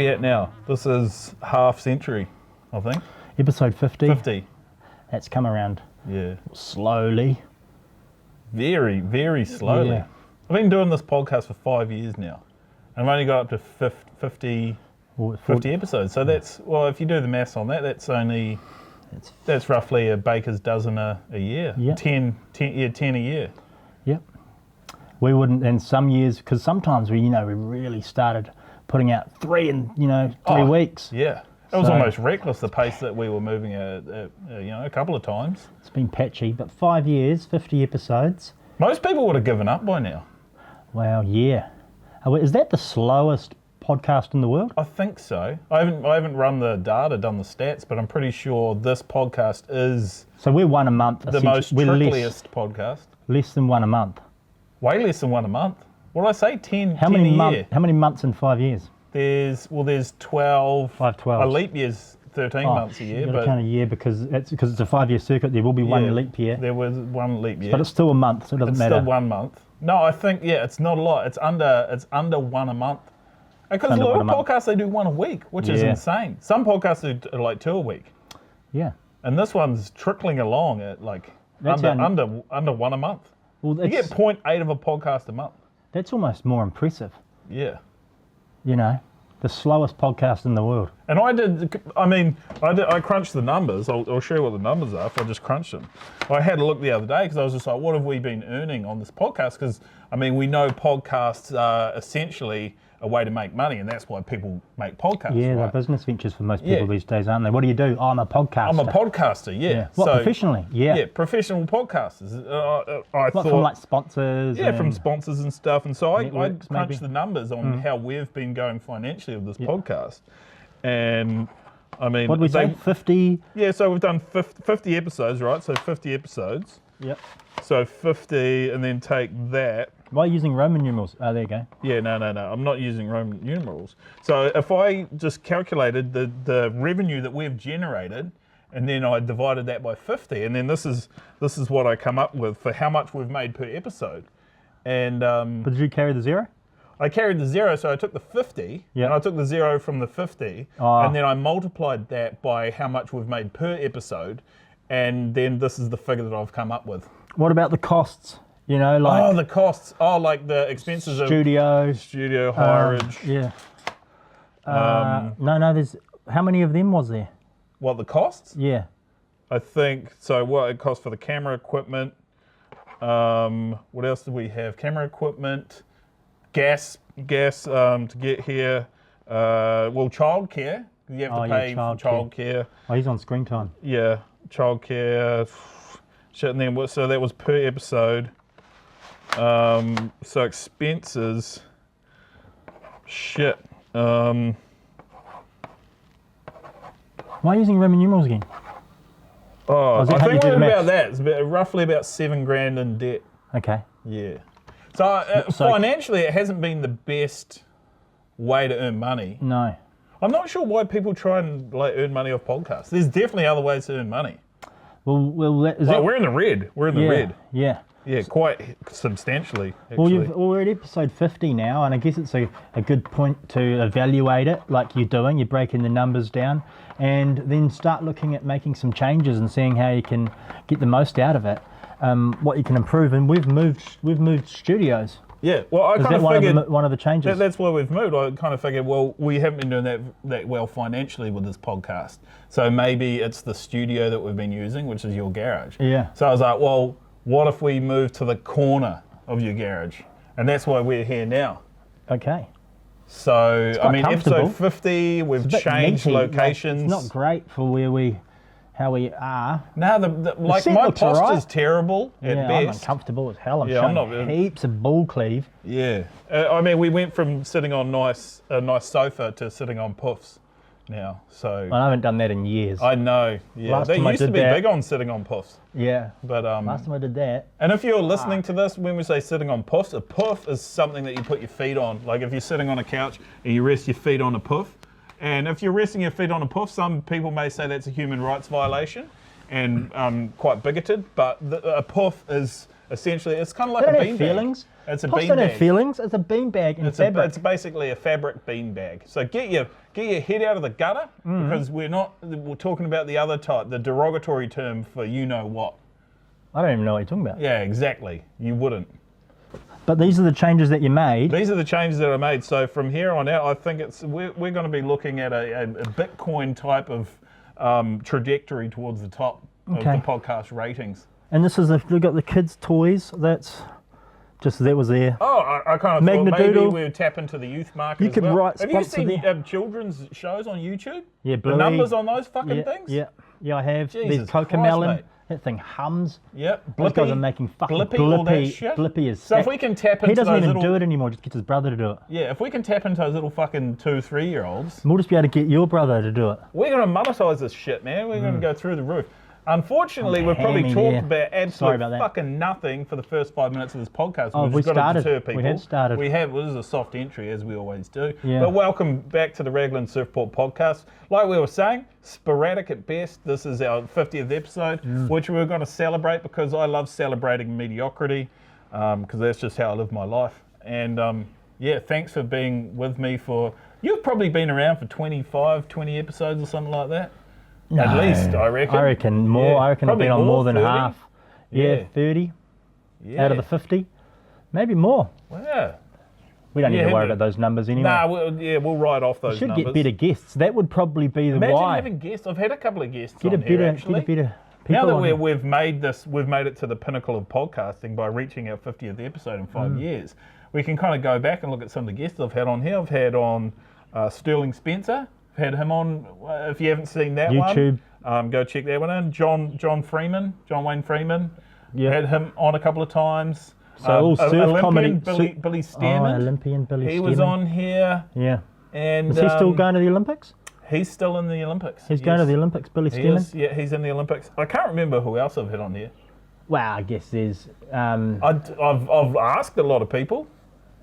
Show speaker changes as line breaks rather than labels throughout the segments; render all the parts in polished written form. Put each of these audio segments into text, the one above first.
we at now? This is half century, I think.
Episode 50.
50.
That's come around
Yeah.
slowly.
Very, very slowly.
Yeah.
I've been doing this podcast for 5 years now. And I've only got up to 50 episodes. So that's, well, if you do the maths on that, that's roughly a baker's dozen a year.
Yeah.
10 a year.
Yep. We wouldn't, and some years, because sometimes we really started putting out 3 in, 3 weeks.
Yeah. It was almost reckless, the pace that we were moving at, a couple of times.
It's been patchy, but 5 years, 50 episodes.
Most people would have given up by now.
Wow, yeah. Is that the slowest podcast in the world?
I think so. I haven't run the data, done the stats, but I'm pretty sure this podcast is
So we're one a month.
the most trickliest podcast.
Less than one a month.
Way less than one a month. What did I say? 10
How
10
many
a year.
How many months in 5 years?
There's 12.
5 12.
A leap year's 13 months a year.
You've got
But
to count a year because it's a 5-year circuit. There will be one leap year.
There was one leap year.
But it's still a month, so it doesn't matter.
It's still 1 month. No, I think, it's not a lot. It's under one a month. Because a lot of podcasts, they do one a week, which is insane. Some podcasts do like 2 a week.
Yeah.
And this one's trickling along at under one a month.
Well,
you get 0.8 of a podcast a month.
That's almost more impressive.
Yeah.
The slowest podcast in the world.
And I crunched the numbers. I'll show you what the numbers are if I just crunched them. I had a look the other day because I was just like, what have we been earning on this podcast? Because, we know podcasts are essentially a way to make money, and that's why people make podcasts.
Yeah,
right?
They're business ventures for most people these days, aren't they? What do you do? Oh, I'm a podcaster.
I'm a podcaster, yeah.
What, professionally? Yeah.
Yeah, professional podcasters.
From like sponsors?
Yeah, from sponsors and stuff. And so I crunched the numbers on how we've been going financially with this podcast. And
what did we say? 50?
Yeah, so we've done 50 episodes, right? So 50 episodes.
Yep.
So 50, and then take that.
Why are you using Roman numerals? Oh, there you go.
Yeah, no. I'm not using Roman numerals. So if I just calculated the revenue that we've generated, and then I divided that by 50, and then this is what I come up with for how much we've made per episode. And
but did you carry the 0?
I carried the 0, so I took the 50, and I took the 0 from the 50, and then I multiplied that by how much we've made per episode, and then this is the figure that I've come up with.
What about the costs?
The costs. Like the expenses
studio
hireage.
No. There's how many of them was there?
What, the costs?
Yeah.
I think so. What it costs for the camera equipment. What else do we have? Camera equipment, gas to get here. Childcare. You have to pay for childcare.
Oh, he's on screen time.
Yeah, childcare. Shit, and then so that was per episode. So expenses. Shit.
Why are you using Roman numerals again?
I think we're about that. It's roughly about $7,000 in debt.
Okay.
Yeah. So financially, it hasn't been the best way to earn money.
No.
I'm not sure why people try and earn money off podcasts. There's definitely other ways to earn money.
Well,
we're in the red. We're in the red.
Yeah.
Yeah, quite substantially,
actually. Well, we're at episode 50 now, and I guess it's a good point to evaluate it like you're doing. You're breaking the numbers down, and then start looking at making some changes and seeing how you can get the most out of it, what you can improve. And we've moved studios.
Yeah, well, I kind of figured
one of the changes.
That's why we've moved. I kind of figured, well, we haven't been doing that well financially with this podcast, so maybe it's the studio that we've been using, which is your garage.
Yeah.
So I was like, well, what if we move to the corner of your garage? And that's why we're here now.
Okay.
So episode 50, we've changed locations.
It's not great for how we are.
No, my posture's terrible at best.
I'm uncomfortable as hell. I'm showing heaps of ball cleave.
Yeah. We went from sitting on a nice sofa to sitting on puffs now. So
I haven't done that in years.
I know. Yeah. They used to be big on sitting on puffs.
Yeah.
But
last time I did that.
And if you're listening to this, when we say sitting on puffs, a puff is something that you put your feet on. Like if you're sitting on a couch and you rest your feet on a puff. And if you're resting your feet on a puff, some people may say that's a human rights violation and quite bigoted, but a puff is essentially, it's kind of like
They
a
don't
bean
have
bag.
feelings.
It's a
Pops
bean
don't have
bag.
feelings. It's a beanbag in fabric.
It's basically a fabric bean bag. So get your head out of the gutter because we're talking about the other type, the derogatory term for you know what.
I don't even know what you're talking about.
Yeah, exactly. You wouldn't.
But these are the changes that you made.
These are the changes that are made. So from here on out, I think we're going to be looking at a Bitcoin type of trajectory towards the top of the podcast ratings.
And this is we've got the kids' toys. That was there.
Oh, I kind of thought maybe
Magnadoodle.
we would tap into the youth market.
You
as
could
well.
write
Have you
sponsor
seen
there.
children's shows on YouTube?
Yeah,
The
Bluey.
numbers on those fucking things?
Yeah, I have.
Jesus
There's Coca
Christ,
Melon.
mate.
That thing hums.
Yep.
Those guys are making fucking
Blippy, all that shit.
Blippy is
So
sick.
if we can tap
He
into
doesn't
those
even
little,
do it anymore. Just gets his brother to do it.
yeah, if we can tap into those little fucking 2-3-year-olds,
We'll just be able to get your brother to do it.
we're going to monetize this shit, man. We're going to go through the roof. Unfortunately,
I'm
we've probably
hammy
talked
there.
about
Sorry
absolute
about that.
fucking nothing for the first 5 minutes of this podcast.
Oh,
We've
we
just got to
started.
deter people.
We had started.
We have. Well, this is a soft entry, as we always do.
Yeah.
But welcome back to the Raglan Surfport podcast. Like we were saying, sporadic at best. This is our 50th episode, which we're going to celebrate because I love celebrating mediocrity because that's just how I live my life. And yeah, thanks for being with me for... You've probably been around for 25, 20 episodes or something like that.
No,
At least, I reckon.
I reckon more.
Yeah,
I reckon I've
probably
been on more than
30.
half. Yeah,
Yeah.
30
Yeah.
out of the 50. Maybe more.
Yeah.
We don't need
Yeah,
to worry
but-
about those numbers anyway.
Nah, we'll write off those
Should
numbers.
get better guests. That would probably be the
Imagine
why.
having guests. I've had a couple of guests
Get a
on here,
better,
actually.
get a better people
Now that
on here.
we've made it to the pinnacle of podcasting by reaching our 50th episode in 5 years, we can kind of go back and look at some of the guests I've had on here. I've had on Sterling Spencer. I've had him on. If you haven't seen that
YouTube.
one, go check that one in. John Wayne Freeman.
Yeah.
Had him on a couple of times.
So all surf
Olympian
comedy.
Billy
Oh,
Stearman.
Olympian Billy
He was
Stearman.
on here.
Yeah.
And
Is he still going to the Olympics?
He's still in the Olympics.
He's going to the Olympics, Billy
He
Stearman?
is, yeah, he's in the Olympics. I can't remember who else I've had on here.
Well, I guess there's...
I've asked a lot of people,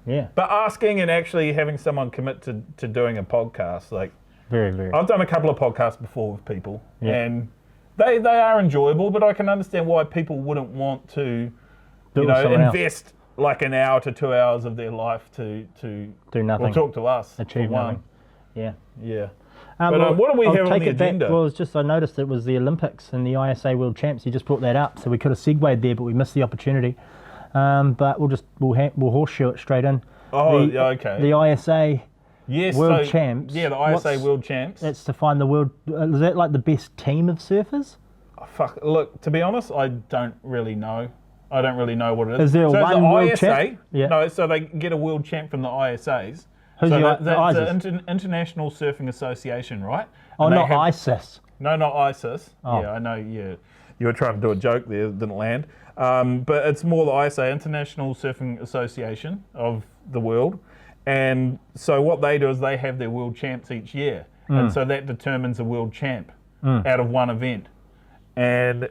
yeah,
but asking and actually having someone commit to doing a podcast, like
very, very.
I've done a couple of podcasts before with people,
Yeah.
and they are enjoyable, but I can understand why people wouldn't want to,
Do it with someone else.
invest like an hour to 2 hours of their life to
Do nothing.
Or talk to us.
Achieve
for one.
nothing. Yeah.
Yeah.
But
But, what do we
I'll
have on
take
the
it back.
agenda?
Well, it's just I noticed it was the Olympics and the ISA World Champs. You just brought that up, so we could have segued there, but we missed the opportunity. But we'll horseshoe it straight in.
Oh,
the,
yeah, okay.
The ISA,
Yes,
World Champs.
Yeah, the ISA
What's-
World Champs.
that's to find the world. Is that like the best team of surfers?
Oh, fuck. Look, to be honest, I don't really know. I don't really know what it is.
Is there a
so
one
the
world
ISA,
champ? Yeah.
No, so they get a world champ from the ISAs.
Who's
so
the
that's the
ISIS?
International Surfing Association, right?
Oh,
And they
not
have-
ISIS.
No, not ISIS.
Oh.
Yeah, I know. Yeah, you were trying to do a joke there, it didn't land. But it's more the ISA, International Surfing Association of the world. And so what they do is they have their world champs each year, and so that determines a world champ out of one event. And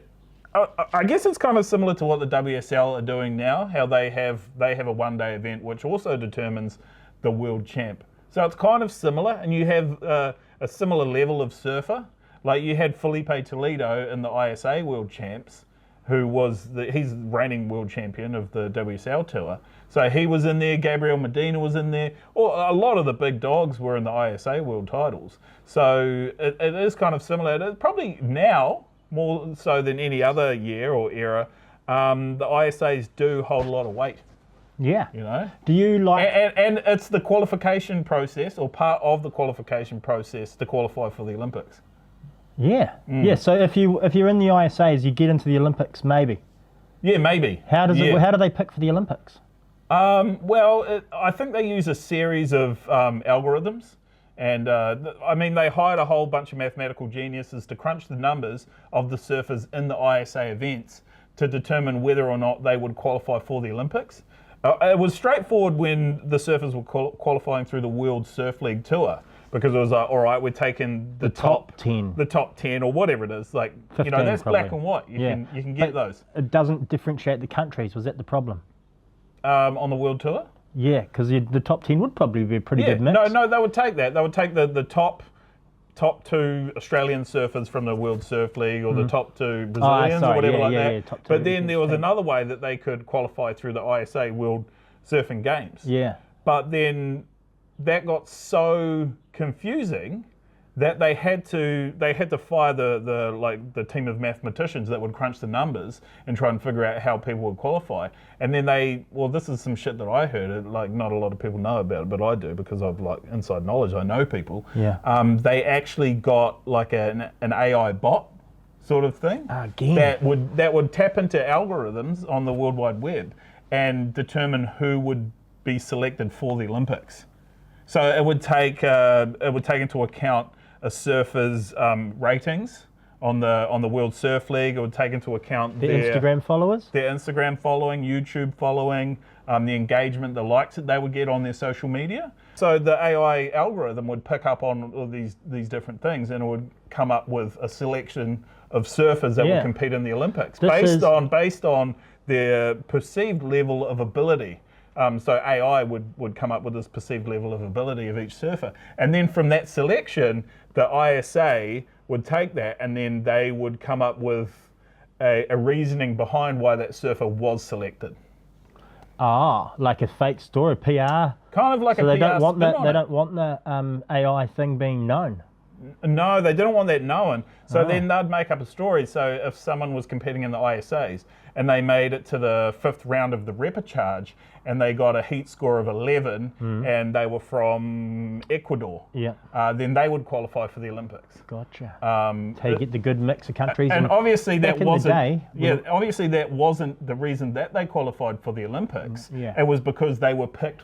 I guess it's kind of similar to what the WSL are doing now, how they have a one-day event which also determines the world champ. So it's kind of similar, and you have a similar level of surfer. Like you had Felipe Toledo in the ISA World Champs, he's reigning world champion of the WSL Tour. So he was in there, Gabriel Medina was in there, or a lot of the big dogs were in the ISA World Titles. So it is kind of similar. It's probably now, more so than any other year or era, the ISAs do hold a lot of weight,
Yeah.
you know?
Do you like?
And it's the qualification process, or part of the qualification process to qualify for the Olympics.
Yeah. Yeah. So if you're in the ISAs, you get into the Olympics, maybe.
Yeah, maybe.
How does
Yeah.
it? How do they pick for the Olympics?
I think they use a series of algorithms, and they hired a whole bunch of mathematical geniuses to crunch the numbers of the surfers in the ISA events to determine whether or not they would qualify for the Olympics. It was straightforward when the surfers were qualifying through the World Surf League Tour, because it was like, all right, we're taking the
top 10.
the top 10 or whatever it is. Like,
15
that's
probably.
black and white. You can get
But
those
It doesn't differentiate the countries. Was that the problem?
on the World Tour.
Yeah, because the top 10 would probably be a pretty
Yeah,
good mix.
no, they would take that. They would take the top top 2 Australian surfers from the World Surf League, or the top 2 Brazilians, or whatever that.
Yeah, top 2
but then there was another way that they could qualify through the ISA World Surfing Games.
Yeah.
But then that got so confusing that they had to fire the team of mathematicians that would crunch the numbers and try and figure out how people would qualify. And then this is some shit that I heard. Like, not a lot of people know about it, but I do, because I've like inside knowledge. I know people.
Yeah.
They actually got like an AI bot sort of thing
Again.
that would tap into algorithms on the World Wide Web and determine who would be selected for the Olympics. So it would take into account a surfer's ratings on the World Surf League. It would take into account
their Instagram followers,
their Instagram following, YouTube following, the engagement, the likes that they would get on their social media. So the AI algorithm would pick up on all these different things, and it would come up with a selection of surfers that would compete in the Olympics based on their perceived level of ability. So AI would come up with this perceived level of ability of each surfer. And then from that selection, the ISA would take that, and then they would come up with a reasoning behind why that surfer was selected.
Like a fake story, PR.
Kind of like
so
a PR.
They don't want
that.
They don't want the AI thing being known.
No, they didn't want that known. So then they'd make up a story. So if someone was competing in the ISAs and they made it to the 5th round of the repechage and they got a heat score of 11 and they were from Ecuador, then they would qualify for the Olympics.
Gotcha. So you get the good mix of countries.
And obviously that wasn't.
Obviously
that wasn't the reason that they qualified for the Olympics.
Yeah.
It was because they were picked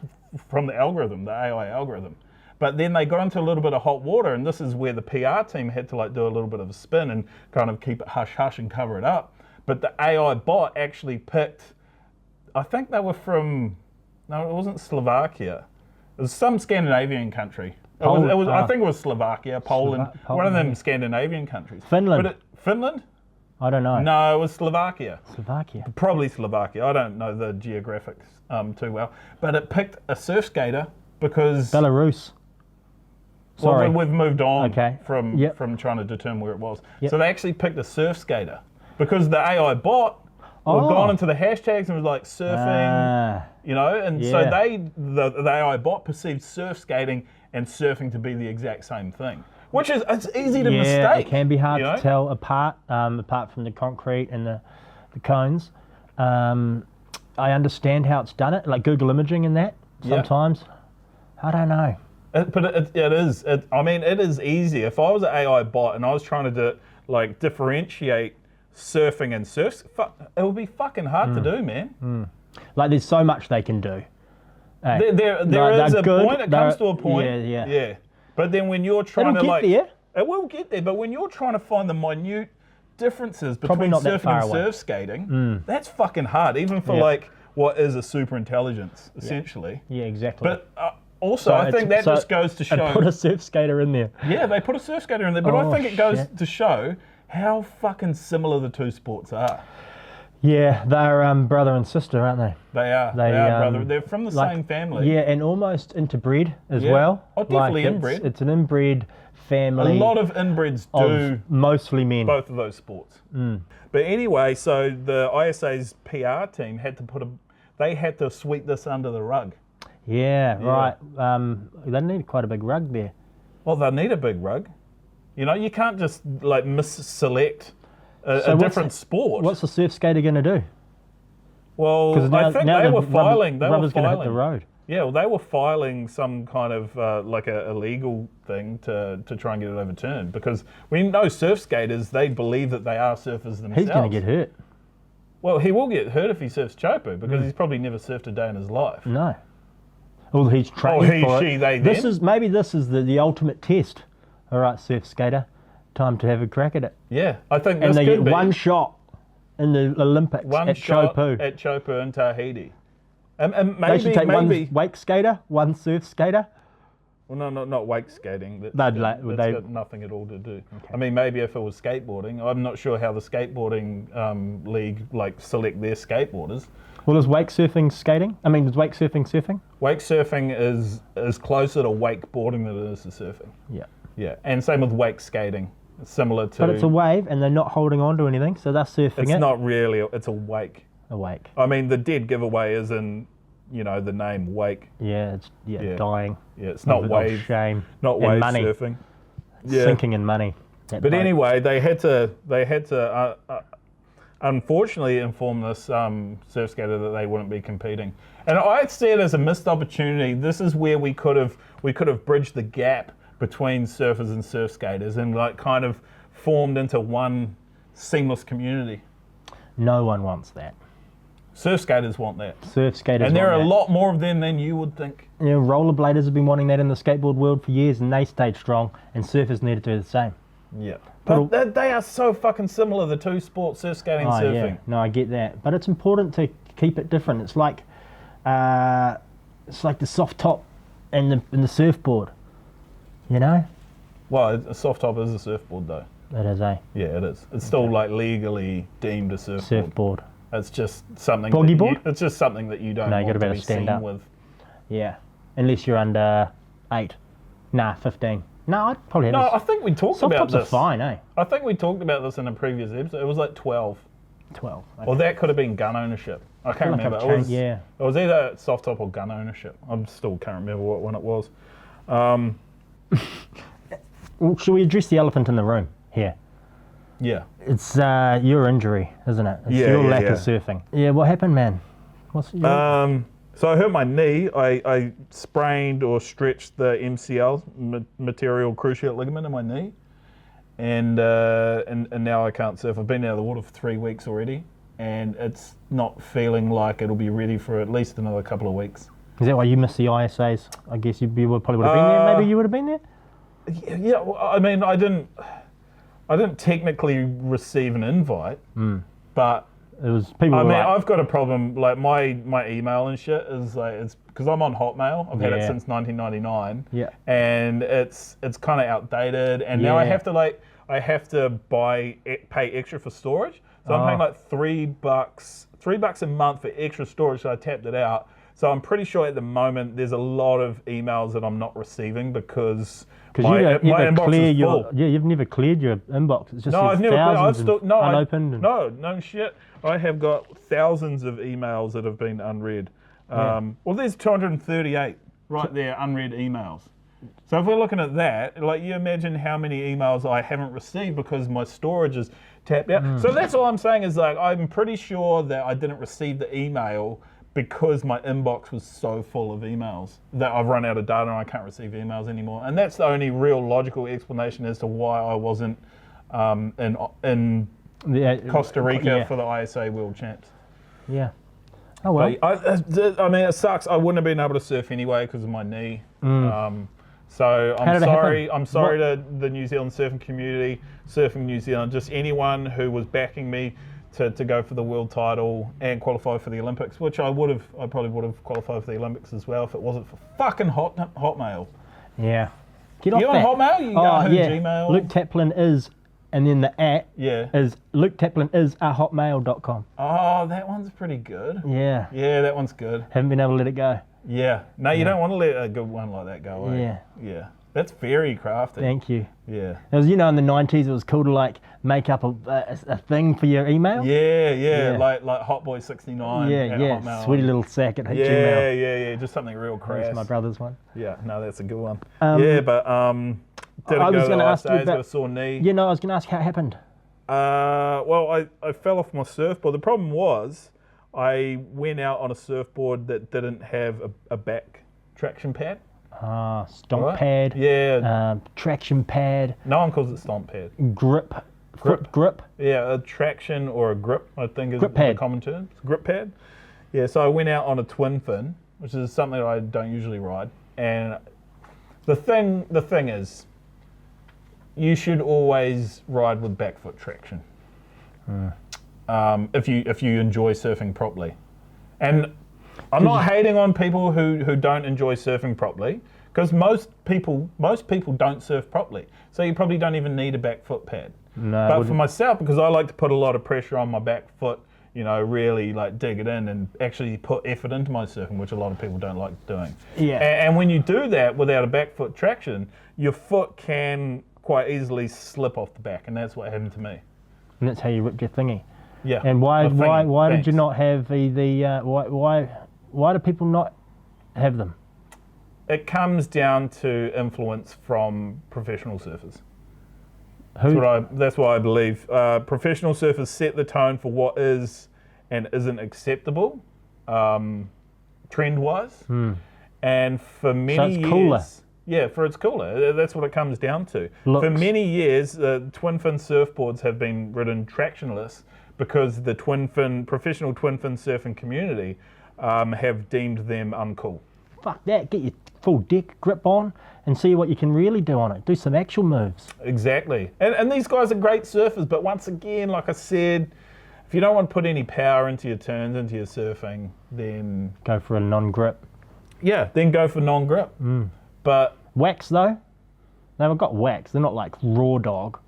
from the algorithm, the AI algorithm. But then they got into a little bit of hot water, and this is where the PR team had to like do a little bit of a spin and kind of keep it hush-hush and cover it up. But the AI bot actually picked, I think they were from, no, it wasn't Slovakia. It was some Scandinavian country. I think it was Slovakia, Poland, one of them Scandinavian countries.
Finland.
Finland?
I don't know.
No, it was Slovakia.
Slovakia.
Probably Slovakia. I don't know the geographics too well. But it picked a surf skater because...
Belarus. Sorry.
Well, we've moved on from trying to determine where it was.
Yep.
So they actually picked a surf skater because the AI bot had gone into the hashtags and was like surfing, so the AI bot perceived surf skating and surfing to be the exact same thing, which is, it's easy to mistake.
It can be hard to tell apart from the concrete and the cones. I understand how it's done it, like Google imaging and that sometimes. I don't know.
But it is. It is easy. If I was an AI bot and I was trying to differentiate surfing and surf, it would be fucking hard to do, man.
Like there's so much they can do.
There is a point. It comes to a point. Yeah. But then when you're trying it will get there. But when you're trying to find the minute differences between surfing and surf skating, that's fucking hard. Even for like what is a super intelligence essentially.
Yeah, exactly.
But also, I think that just goes to show...
And put a surf skater in there.
Yeah, they put a surf skater in there, but I think it goes to show how fucking similar the two sports are.
Yeah, they're brother and sister, aren't they?
They are brother. They're from the same family.
Yeah, and almost interbred as well.
Oh, definitely inbred.
It's an inbred family.
A lot of inbreds do...
Mostly men.
Both of those sports. But anyway, so the ISA's PR team had to sweep this under the rug.
Yeah, right. They need quite a big rug there.
Well, they need a big rug. You can't just like mis-select a different sport.
What's the surf skater going to do?
Well, I think they were filing.
Rubber's going to hit the road.
Yeah, well, they were filing some kind of like a illegal thing to try and get it overturned because we know surf skaters, they believe that they are surfers themselves.
He's going to get hurt.
Well, he will get hurt if he surfs chopu because he's probably never surfed a day in his life.
No. Well, he's training for it.
They,
this is the ultimate test. All right, surf skater, time to have a crack at it.
Yeah, I think this
and they
could
get one shot in the Olympics at Chopu.
At Chopu in Tahiti. And maybe,
they should take one wake skater, one surf skater.
Well, no, not wake skating. That's got nothing at all to do. Okay. I mean, maybe if it was skateboarding. I'm not sure how the skateboarding league select their skateboarders.
Well, is wake surfing skating? I mean, is wake surfing surfing?
Wake surfing is closer to wakeboarding than it is to surfing.
Yeah.
Yeah, and same with wake skating. It's similar to.
But it's a wave, and they're not holding on to anything, so they're surfing
It's
it.
not really. It's a wake.
A wake.
I mean, the dead giveaway is in, the name wake.
Yeah, it's dying.
Yeah, it's not
Of
wave.
shame.
Not
And
wave
money.
surfing. Yeah.
Sinking in money. That
But
boat.
anyway, they had to unfortunately inform this surf skater that they wouldn't be competing. And I see it as a missed opportunity. This is where we could have bridged the gap between surfers and surf skaters and like kind of formed into one seamless community.
No one wants that.
Surf skaters want that.
Surf skaters
And there are
want
a
that.
lot more of them than you would think.
Rollerbladers have been wanting that in the skateboard world for years, and they stayed strong, and surfers need to do the same.
Yeah. But they are so fucking similar, the two sports, surf skating and surfing.
Yeah. No, I get that. But it's important to keep it different. It's like the soft top and the surfboard. You know?
Well, a soft top is a surfboard though.
It is a
Yeah, it is. It's still like legally deemed a surfboard.
surfboard.
It's just something.
Boggy board?
It's just something that you don't
No, you
want
gotta be
to
able
be
to stand
seen
up.
with.
Yeah. Unless you're under 8. Nah, 15. No, I'd probably have
No,
a
I think we talked
soft
about
tops
this.
are fine, eh?
I think we talked about this in a previous episode. It was like 12.
12. Okay.
Or that could have been gun ownership. I can't
feel like
remember.
I've
It was,
changed- yeah.
It was either soft top or gun ownership. I still can't remember what one it was.
Well, should we address the elephant in the room here?
Yeah.
It's your injury, isn't it? It's
Yeah,
your
yeah,
lack
yeah.
of surfing. Yeah, what happened, man? What's your...
So I hurt my knee. I sprained or stretched the MCL, material cruciate ligament in my knee, and now I can't surf. I've been out of the water for 3 weeks already, and it's not feeling like it'll be ready for at least another couple of weeks.
Is that why you missed the ISAs? I guess you probably would have been there. Maybe you would have been there?
Yeah. Well, I mean, I didn't technically receive an invite, but.
It was people
I
were
mean,
like,
I've got a problem. Like my email and shit is like it's because I'm on Hotmail. I've had it
Yeah.
since 1999.
Yeah.
And it's kind of outdated. And now I
Yeah.
have to pay extra for storage. So I'm paying like $3 a month for extra storage. So I tapped it out. So I'm pretty sure at the moment there's a lot of emails that I'm not receiving because my
you don't ever
inbox
clear
is full.
you've never cleared your inbox. It's just
No, I've never. I've still
unopened.
No shit. I have got thousands of emails that have been unread. Well, there's 238 right there unread emails. So if we're looking at that, like you imagine how many emails I haven't received because my storage is tapped out. So that's all I'm saying is like I'm pretty sure that I didn't receive the email because my inbox was so full of emails that I've run out of data and I can't receive emails anymore. And that's the only real logical explanation as to why I wasn't in Costa Rica for the ISA World Champs.
Yeah. Oh well.
But I mean, it sucks. I wouldn't have been able to surf anyway because of my knee. So
How
I'm
did it
sorry.
happen?
I'm sorry to the New Zealand surfing community, Surfing New Zealand, just anyone who was backing me to go for the world title and qualify for the Olympics, which I probably would have qualified for the Olympics as well if it wasn't for fucking Hotmail.
Yeah. Get off
You on
that.
Hotmail? You Yahoo,
yeah.
Gmail?
Luke Taplin is, and then the at
Yeah.
is Luke Taplin is at hotmail.com.
Oh, that one's pretty good.
Yeah.
Yeah, that one's good.
Haven't been able to let it go.
Yeah. No, you don't want to let a good one like that go. Eh?
Yeah.
Yeah. That's very crafty.
Thank you.
Yeah.
It was, in the 90s, it was cool to like make up a thing for your email.
Yeah. Like Hotboy69 at Hotmail.
Sweetie little sack at
Yeah,
Gmail.
yeah. Just something real crass.
That's my brother's one.
Yeah, no, that's a good one.
I
didn't go
was
to
gonna
the
ask you
ISAs, got
about-
a sore knee.
I was going to ask how it happened.
Well, I fell off my surfboard. The problem was I went out on a surfboard that didn't have a back traction pad.
Stomp
Right?
pad.
Yeah.
Traction pad.
No one calls it stomp pad.
Grip.
Yeah, a traction or a grip, I think is
Grip
the
pad.
common term. Grip pad. Yeah, so I went out on a twin fin, which is something that I don't usually ride. And the thing is, you should always ride with back foot traction. If you enjoy surfing properly. And I'm not hating on people who don't enjoy surfing properly, because most people don't surf properly. So you probably don't even need a back foot pad.
No,
But for myself, because I like to put a lot of pressure on my back foot, really like dig it in and actually put effort into my surfing, which a lot of people don't like doing.
Yeah.
And when you do that without a back foot traction, your foot can quite easily slip off the back, and that's what happened to me.
And that's how you ripped your thingy.
Yeah.
And why did you
Thanks.
not have why do people not have them?
It comes down to influence from professional surfers.
Who?
That's what I believe. Professional surfers set the tone for what is and isn't acceptable, trend-wise. And for many
it's cooler.
years, it's cooler. That's what it comes down to.
Looks.
For many years, twin fin surfboards have been ridden tractionless because the professional twin fin surfing community have deemed them uncool.
Fuck that. Get your full deck grip on and see what you can really do on it. Do some actual moves.
Exactly. And these guys are great surfers, but once again, like I said, if you don't want to put any power into your turns, into your surfing, then...
Go for a non-grip.
Yeah, then go for non-grip. But...
Wax, though? They've got wax. They're not like raw dog.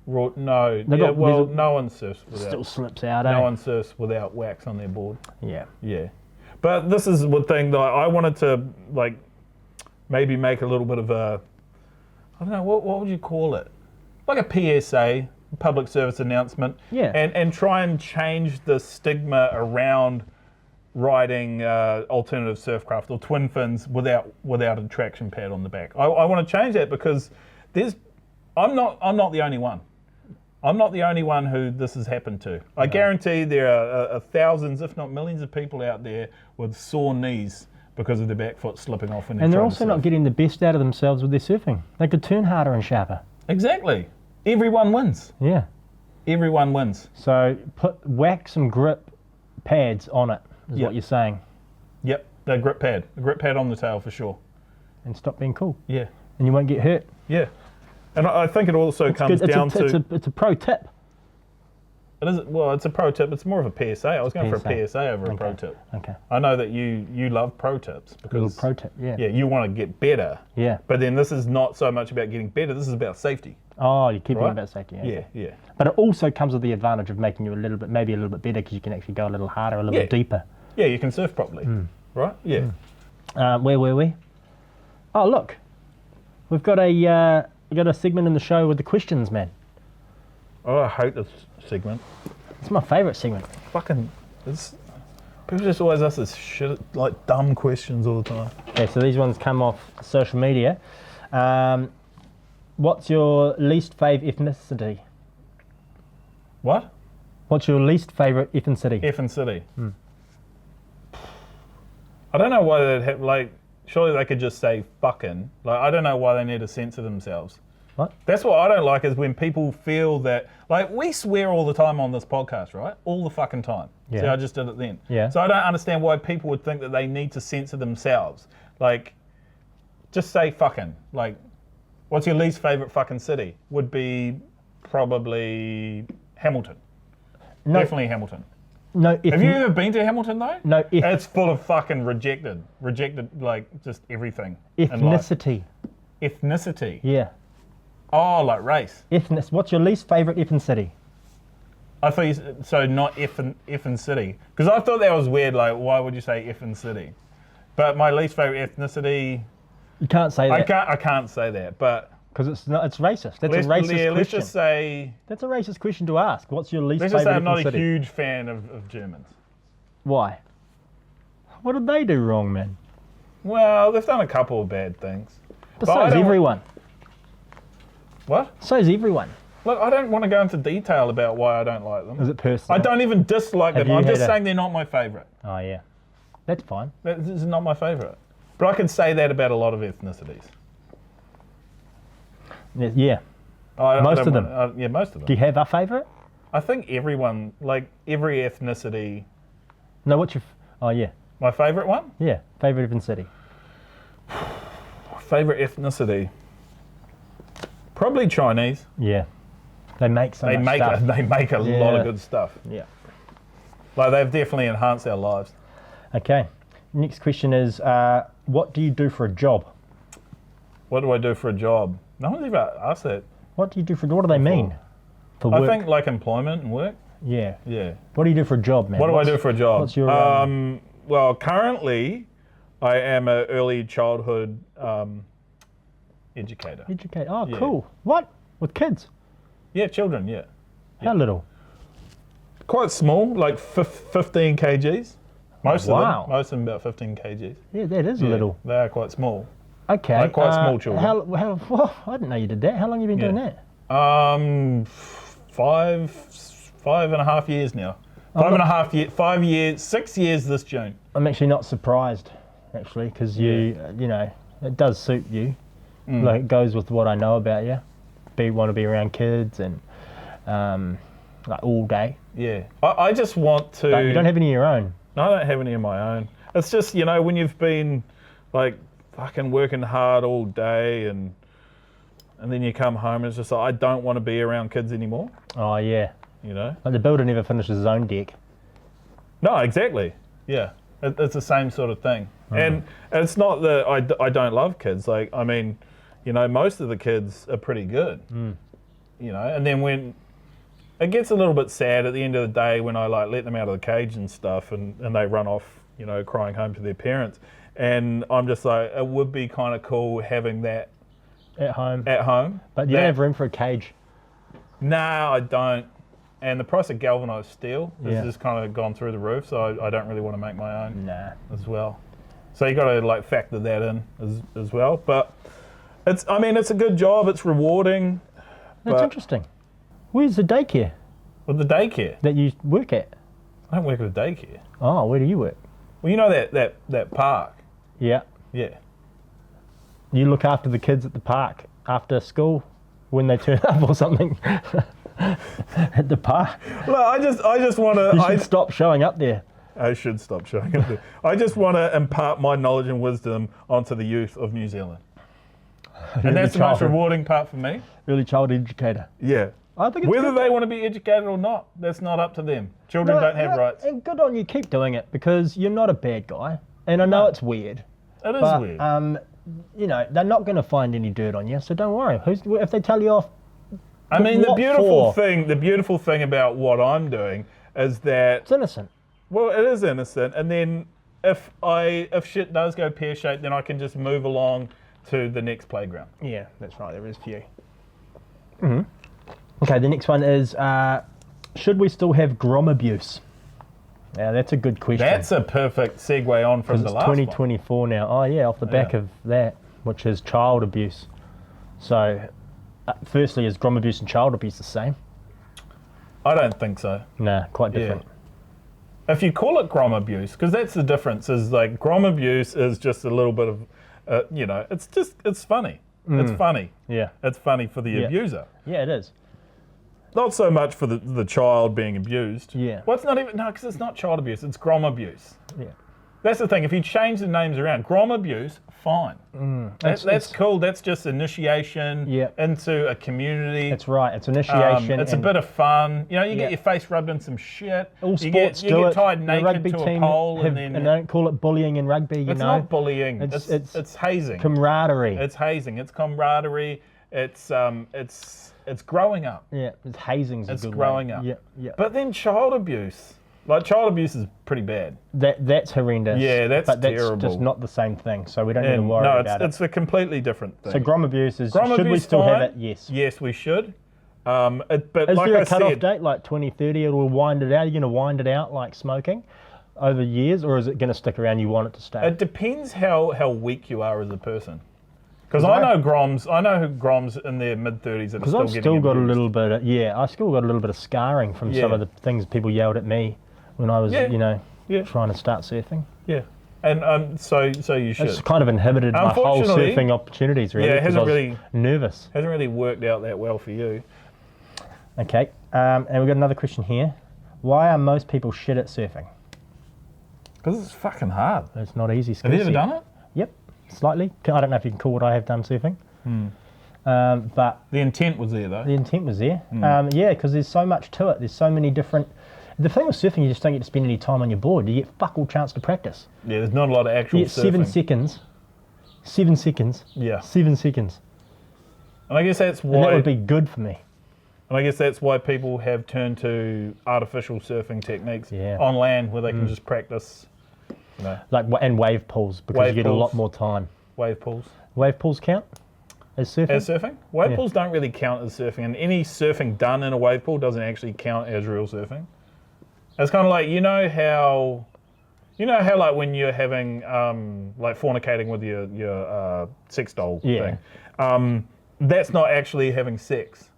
No. No one surfs without...
Still slips out,
No one surfs without wax on their board.
Yeah.
Yeah. But this is one thing that I wanted to, like, maybe make a little bit of a... I don't know, what would you call it? Like a PSA, public service announcement.
Yeah.
And try and change the stigma around riding alternative surfcraft or twin fins without a traction pad on the back. I want to change that because I'm not the only one. I'm not the only one who this has happened to. I guarantee there are thousands, if not millions, of people out there with sore knees because of their back foot slipping off.
And they're also not getting the best out of themselves with their surfing. They could turn harder and sharper.
Exactly. Everyone wins.
Yeah.
Everyone wins.
So put wax and grip pads on it, is what you're saying.
Yep, the grip pad on the tail for sure.
And stop being cool.
Yeah.
And you won't get hurt.
Yeah. And I think it also comes down to...
It's a pro tip.
It's a pro tip. It's more of a PSA. I was going for a PSA over a pro tip.
Okay.
I know that you love pro tips because...
Little pro tip, yeah.
Yeah, you want to get better.
Yeah.
But then this is not so much about getting better. This is about safety.
Oh, you keep on
Right?
about safety.
Yeah.
But it also comes with the advantage of making you maybe a little bit better because you can actually go a little harder, a little bit deeper.
Yeah, you can surf properly. Right? Yeah.
Where were we? Oh, look. We've got a segment in the show with the questions, man.
Oh, I hate this segment.
It's my favourite segment.
People just always ask this shit, like dumb questions all the time.
Okay, so these ones come off social media. What's your least favourite ethnicity?
What?
What's your least favourite ethnicity?
Effing city. I don't know why they'd have, like, surely they could just say fucking. Like, I don't know why they need to censor themselves.
What?
That's what I don't like is when people feel that, like, we swear all the time on this podcast, right? All the fucking time.
Yeah.
See, I just did it then.
Yeah.
So I don't understand why people would think that they need to censor themselves. Like, just say fucking. Like, what's your least favourite fucking city? Would be probably Hamilton.
No.
Definitely Hamilton.
No.
Have you ever been to Hamilton though?
No.
It's full of fucking rejected, like just everything. in life.
Ethnicity.
Ethnicity.
Yeah.
Oh, like race.
What's your least favourite ethnicity?
I thought so not effing city because I thought that was weird. Like, why would you say effing city? But my least favourite ethnicity.
You can't say that.
I can't say that, but
because it's racist. That's a racist question.
Let's just say.
That's a racist question to ask. What's your least
Let's
favourite
just say I'm not
ethnicity?
a huge fan of Germans.
Why? What did they do wrong, man?
Well, they've done a couple of bad things.
But so's everyone.
What?
So's everyone.
Look, I don't want to go into detail about why I don't like them.
Is it personal?
I don't even dislike them. I'm just saying they're not my favourite.
Oh, yeah. That's fine.
This is not my favourite. But I can say that about a lot of ethnicities.
Yeah. Most of them.
Yeah, most of them.
Do you have a favourite?
I think everyone, like every ethnicity.
No, what's your... Oh, yeah.
My favourite one?
Yeah. Favourite ethnicity.
Favourite ethnicity? Probably Chinese.
Yeah. They make so much stuff.
They make a lot of good stuff.
Yeah.
Like, they've definitely enhanced our lives.
Okay. Next question is, what do you do for a job?
What do I do for a job? No one's ever asked that.
What do you do for... What do they mean? For work?
I think like employment and work.
Yeah.
Yeah.
What do you do for a job, man?
What do I do for a job?
What's your
well, currently, I am an early childhood educator.
educate? Oh,
Yeah.
cool. What? With kids?
Yeah, children. Yeah.
How little?
Quite small, like 15 kgs. Most
Wow.
of them. Most of them about 15 kgs.
Yeah, that is
Yeah,
little.
They are quite small.
Okay.
Like quite small children.
Well, I didn't know you did that. How long have you been doing that?
5.5 years now. 5.5 years, 5 years, 6 years this June.
I'm actually not surprised, actually, because you know, it does suit you. Like, it goes with what I know about you. Want to be around kids and like all day.
Yeah. I just want to.
But you don't have any of your own.
No, I don't have any of my own. It's just, you know, when you've been like fucking working hard all day and then you come home and it's just like, I don't want to be around kids anymore,
Oh yeah.
you know?
Like the builder never finishes his own deck.
No, exactly. Yeah. It's the same sort of thing. And it's not that I don't love kids. Like, I mean, you know, most of the kids are pretty good, you know? And then when it gets a little bit sad at the end of the day when I like let them out of the cage and stuff and they run off, you know, crying home to their parents. And I'm just like, it would be kind of cool having that
At home.
That-
But you don't have room for a cage.
No, I don't. And the price of galvanized steel has
Yeah.
just kind of gone through the roof, so I don't really want to make my own
Nah.
as well. So you got to like factor that in as well. But I mean, it's a good job. It's rewarding.
That's
but
interesting. Where's the daycare
with the daycare,
that you work at?
I don't work with daycare.
Oh, where do you work?
Well, you know that park.
Yeah.
Yeah.
You look after the kids at the park after school when they turn up or something at the park.
Look, I just want
You
to.
should stop showing up there.
I should stop showing it there. I just want to impart my knowledge and wisdom onto the youth of New Zealand. And that's the most rewarding part for me.
Early childhood educator.
Yeah.
I think it's
Whether
good.
they want to be educated or not, that's not up to them. Children don't have rights.
And good on you, keep doing it because you're not a bad guy. And I know it's weird.
It is
But,
weird.
you know, they're not going to find any dirt on you, so don't worry. If they tell you off,
I mean, the
what
beautiful
for?
thing about what I'm doing is that,
it's innocent.
well, it is innocent. And then if shit does go pear-shaped, then I can just move along to the next playground.
Yeah, that's right. There is a few. Okay, the next one is, should we still have Grom abuse? Now, that's a good question.
That's a perfect segue on from
Because
the
it's
last one.
2024 now. Oh, yeah, off the back
Yeah.
of that, which is child abuse. So, firstly, is Grom abuse and child abuse the same?
I don't think so.
Nah, quite different.
If you call it Grom abuse, because that's the difference, is like Grom abuse is just a little bit of, you know, it's funny. It's funny.
Yeah.
It's funny for the
Yeah.
abuser.
Yeah, it is.
Not so much for the child being abused.
Yeah.
Well, it's not even, no, because it's not child abuse, it's Grom abuse.
Yeah.
That's the thing, if you change the names around, Grom abuse, fine. That's
It's-
cool, that's just initiation
Yeah.
into a community.
That's right. It's initiation.
It's a
and
bit of fun. You know, you
Yeah.
get your face rubbed in some shit.
all
you
sports
get,
do
you
it.
get tied
The
naked
rugby
to a
team
pole
have,
and
they
then...
don't call it bullying in rugby, you
It's
know.
not bullying. It's hazing.
Camaraderie.
It's hazing. It's camaraderie. It's growing up.
Yeah, it's hazing's a
It's
good
growing
one.
up.
Yeah, yeah.
But then child abuse. Like child abuse is pretty bad.
That's horrendous.
Yeah, that's
but that's
terrible.
just not the same thing, so we don't need to
And
worry
no,
about
it's a completely different thing.
it. So Grom abuse is,
Grom
should we
abuse,
still have
fine.
it? Yes.
Yes, we should. But
Is
like
there
I
a cut-off
said,
date, like 2030, it'll wind it out? Are you going to wind it out like smoking over years, or is it going to stick around, you want it to stay?
it depends how weak you are as a person. Because
'Cause
I know Groms in their mid-30s that are
Because
still
I've
getting
still got a
abused.
little bit of, I still got a little bit of scarring from some
Yeah.
of the things people yelled at me when I was,
Yeah. Yeah.
trying to start surfing.
Yeah, and so you should.
It's kind of inhibited my whole
Unfortunately,
surfing opportunities, really.
yeah, it
'cause
hasn't
I was
really-
nervous.
Hasn't really worked out that well for you.
Okay, and we've got another question here. Why are most people shit at surfing?
Because it's fucking hard.
It's not easy.
Have you ever done it?
Yep, slightly. I don't know if you can call what I have done surfing. But
The intent was there though.
the intent was there. Yeah, because there's so much to it. There's so many different... The thing with surfing, you just don't get to spend any time on your board. You get fuck all chance to practice.
Yeah, there's not a lot of actual
You get
surfing.
7 seconds. 7 seconds.
Yeah,
7 seconds.
and I guess that's
And that
why.
would be good for me.
And I guess that's why people have turned to artificial surfing techniques
Yeah.
on land where they can just practice,
Like and wave pools because
Wave
you get a lot
pools.
more time.
wave pools.
Wave pools count as surfing?
As surfing? Wave
Yeah.
pools don't really count as surfing, and any surfing done in a wave pool doesn't actually count as real surfing. It's kind of like, you know how like when you're having, like fornicating with your sex doll
Yeah.
thing, that's not actually having sex.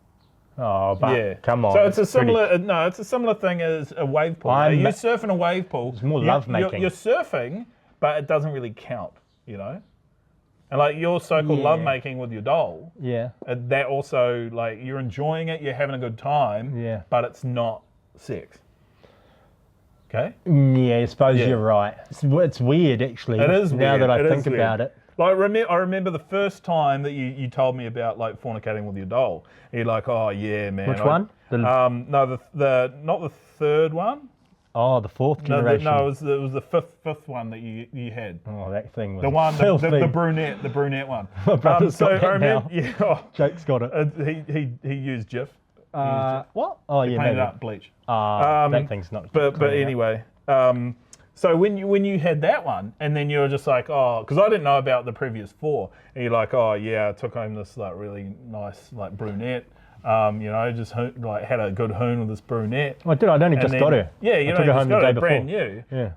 Oh, but
Yeah,
come on.
So it's a
pretty-
similar. It's a similar thing as a wave pool.
I'm-
You surf in a wave pool.
It's more
you-
lovemaking.
You're surfing, but it doesn't really count. And like your so-called
Yeah.
lovemaking with your doll,
Yeah.
that also, like, you're enjoying it, you're having a good time,
Yeah.
but it's not sex. Okay.
Yeah, I suppose
Yeah.
you're right. It's weird, actually.
It is
now
weird.
that I
It is
think
weird.
about it.
Like, I remember the first time that you told me about like fornicating with your doll. You're like, oh yeah, man.
Which one?
No, the not the third one.
Oh, the fourth
No,
generation.
it was the fifth one that you had.
Oh, that thing was
The one,
filthy.
the brunette one.
My brother's got that
I remember,
now.
yeah, oh,
Jake's got it.
he used GIF.
What? Oh, yeah,
Painted
maybe.
up bleach.
That thing's not.
But
coming out.
anyway, so when you had that one, and then you were just like, oh, because I didn't know about the previous four, and you're like, oh yeah, I took home this like really nice like brunette, just like had a good hoon with this brunette.
I did. I only
And
just
then-
got her.
Yeah,
I
you
took
know,
her
just
home the
got
day
it brand
before.
new.
Yeah.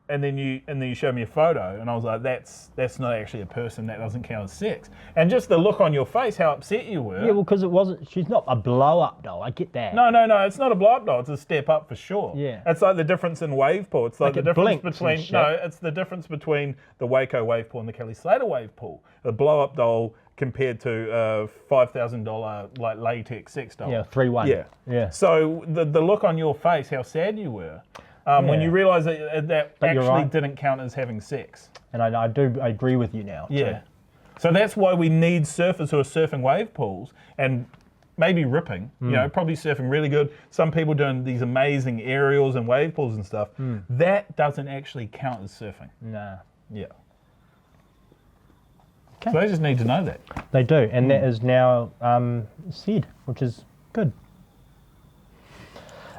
And then you showed me a photo, and I was like, that's not actually a person. That doesn't count as sex. And just the look on your face, how upset you were.
Yeah, well, because it wasn't. She's not a blow up doll. I get that.
No, it's not a blow up doll. It's a step up for sure.
Yeah.
It's like the difference in wave pool. It's like the
it
difference
blinks
between
and shit.
it's the difference between the Waco wave pool and the Kelly Slater wave pool. The blow up doll compared to a $5,000 like latex sex doll.
Yeah, 3-1.
Yeah.
Yeah.
So the look on your face, how sad you were. When you realised that
But you're
actually
right.
didn't count as having sex.
And I agree with you now.
Yeah. So that's why we need surfers who are surfing wave pools and maybe ripping, probably surfing really good. Some people doing these amazing aerials and wave pools and stuff. That doesn't actually count as surfing.
Nah.
Yeah.
Okay.
So they just need to know that.
They do, and that is now said, which is good.